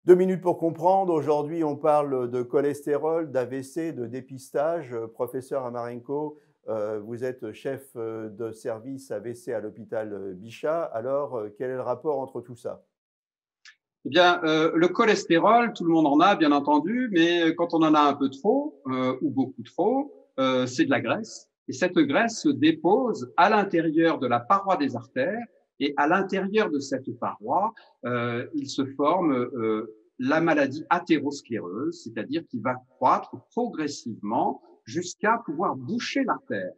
2 minutes pour comprendre. Aujourd'hui, on parle de cholestérol, d'AVC, de dépistage. Professeur Amarenko, vous êtes chef de service AVC à l'hôpital Bichat. Alors, quel est le rapport entre tout ça? Eh bien, le cholestérol, tout le monde en a, bien entendu, mais quand on en a un peu trop ou beaucoup trop, c'est de la graisse. Et cette graisse se dépose à l'intérieur de la paroi des artères. Et à l'intérieur de cette paroi, il se forme la maladie athéroscléreuse, c'est-à-dire qui va croître progressivement jusqu'à pouvoir boucher l'artère.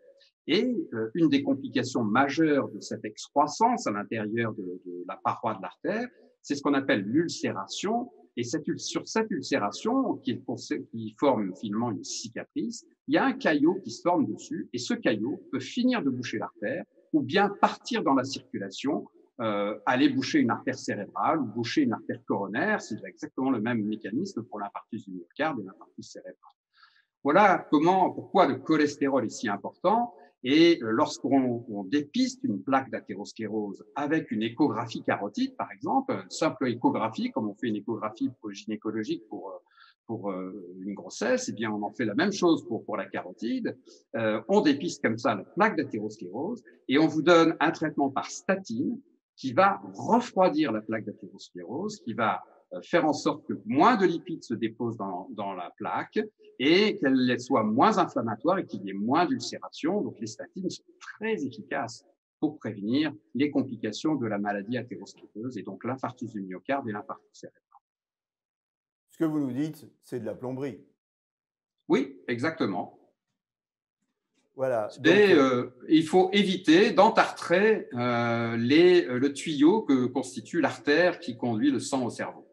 Et une des complications majeures de cette excroissance à l'intérieur de la paroi de l'artère, c'est ce qu'on appelle l'ulcération. Et sur cette ulcération, qui forme finalement une cicatrice, il y a un caillot qui se forme dessus, et ce caillot peut finir de boucher l'artère, ou bien partir dans la circulation, aller boucher une artère cérébrale, ou boucher une artère coronaire. C'est exactement le même mécanisme pour l'infarctus du myocarde et l'infarctus cérébral. Voilà pourquoi le cholestérol est si important. Et lorsqu'on dépiste une plaque d'athérosclérose avec une échographie carotide, par exemple, une simple échographie, comme on fait une échographie gynécologique pour une grossesse, eh bien on en fait la même chose pour la carotide. On dépiste comme ça la plaque d'athérosclérose et on vous donne un traitement par statine qui va refroidir la plaque d'athérosclérose, qui va faire en sorte que moins de lipides se déposent dans la plaque et qu'elle soit moins inflammatoire et qu'il y ait moins d'ulcération. Donc les statines sont très efficaces pour prévenir les complications de la maladie athéroscléreuse et donc l'infarctus du myocarde et l'infarctus cérébral. Ce que vous nous dites, c'est de la plomberie. Oui, exactement. Voilà. Donc, Il faut éviter d'entartrer le tuyau que constitue l'artère qui conduit le sang au cerveau.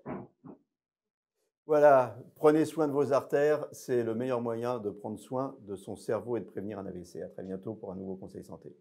voilà, prenez soin de vos artères. C'est le meilleur moyen de prendre soin de son cerveau et de prévenir un AVC. À très bientôt pour un nouveau conseil santé.